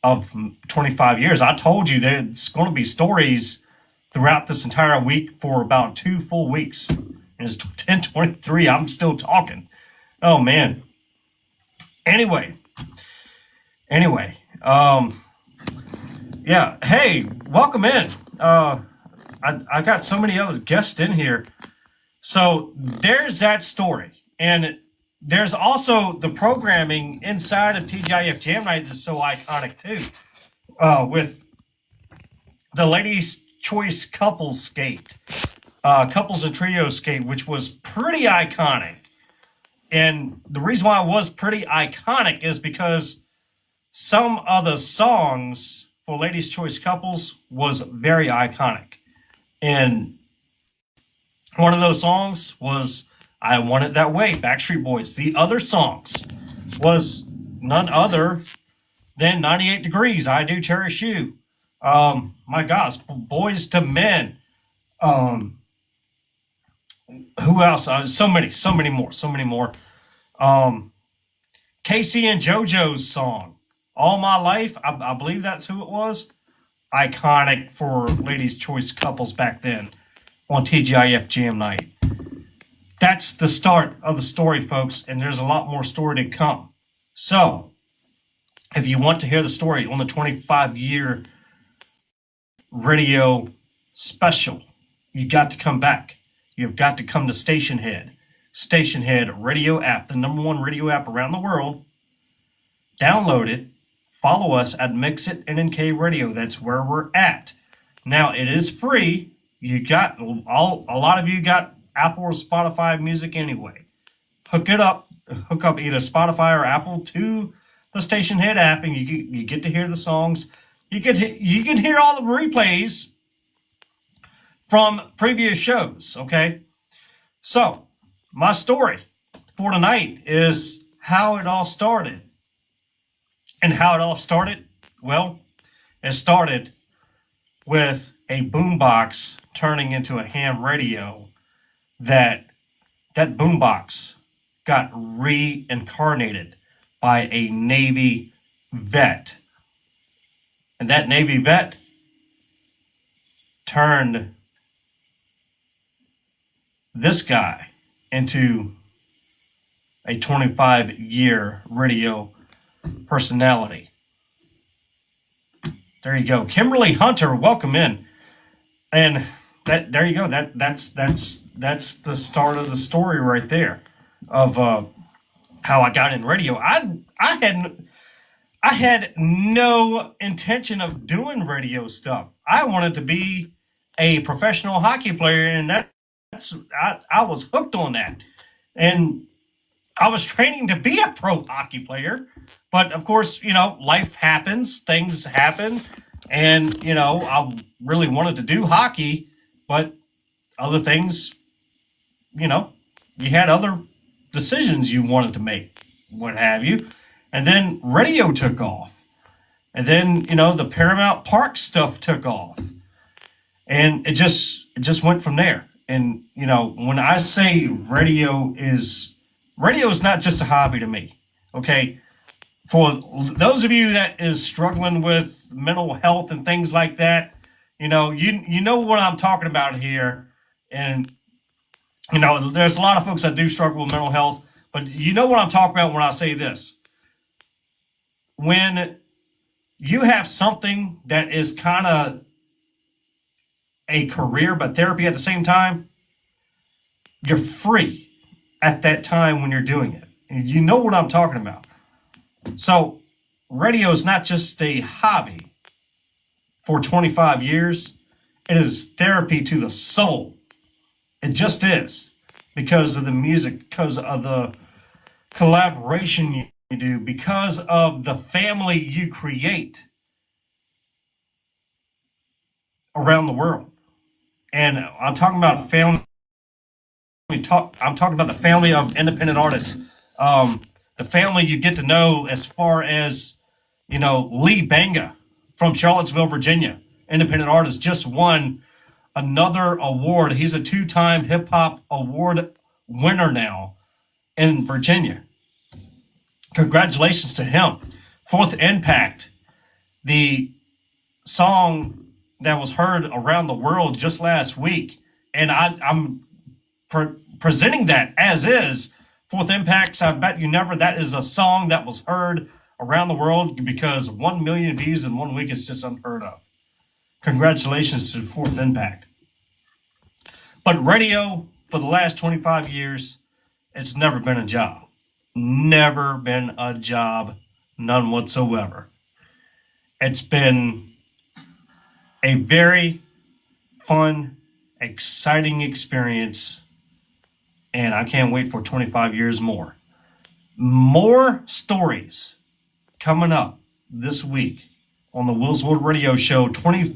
of 25 years. I told you there's going to be stories throughout this entire week for about 2 full weeks. And it's 10:23. I'm still talking. Oh, man. Anyway. Yeah. Hey, welcome in. I got so many other guests in here. So there's that story. And there's also the programming inside of TGIF Jam Night is so iconic too. With the Ladies' Choice Couples Skate, Couples and Trio Skate, which was pretty iconic. And the reason why it was pretty iconic is because some of the songs for Ladies' Choice Couples was very iconic. And one of those songs was I Want It That Way, Backstreet Boys. The other songs was none other than 98 Degrees, I Do Cherish You. My gosh, Boys to Men. Who else? So many more. Casey and JoJo's song, All My Life, I believe that's who it was. Iconic for Ladies' Choice Couples back then on TGIF Jam Night. That's the start of the story, folks, and there's a lot more story to come. So, if you want to hear the story on the 25-year radio special, you got to come back. You've got to come to Station Head. Station Head radio app, the #1 radio app around the world. Download it. Follow us at Mix It NNK Radio. That's where we're at. Now, it is free. You got a lot of you got Apple or Spotify music anyway. Hook up either Spotify or Apple to the Station Head app, and you get to hear the songs. You can hear all the replays from previous shows. Okay, so my story for tonight is how it all started. And how it all started? Well, it started with a boombox turning into a ham radio. That boombox got reincarnated by a Navy vet. And that Navy vet turned this guy into a 25-year radio personality. There you go. Kimberly Hunter, welcome in. And there you go. That's the start of the story right there of how I got in radio. I had no intention of doing radio stuff. I wanted to be a professional hockey player, and I was hooked on that. And I was training to be a pro hockey player. But of course, life happens, things happen, and I really wanted to do hockey, but other things, you had other decisions you wanted to make, what have you. And then radio took off. And then, the Paramount Park stuff took off. And it just went from there. And, when I say radio is not just a hobby to me. Okay. For those of you that is struggling with mental health and things like that, you know what I'm talking about here. And there's a lot of folks that do struggle with mental health, but you know what I'm talking about when I say this. When you have something that is kind of a career but therapy at the same time, you're free at that time when you're doing it. And you know what I'm talking about. So radio is not just a hobby for 25 years. It is therapy to the soul. It just is, because of the music, because of the collaboration you do, because of the family you create around the world. And I'm talking about family. I'm talking about the family of independent artists. The family you get to know, as far as, Lee Banga from Charlottesville, Virginia, independent artist, just won another award. He's a 2-time hip hop award winner now in Virginia. Congratulations to him. Fourth Impact, the song that was heard around the world just last week. And I'm presenting that as is. Fourth Impacts, I Bet You Never. That is a song that was heard around the world, because 1 million views in 1 week is just unheard of. Congratulations to Fourth Impact. But radio, for the last 25 years, it's never been a job. Never been a job, none whatsoever. It's been a very fun, exciting experience, and I can't wait for 25 years more. More stories coming up this week on the WillzWorld Radio Show. 25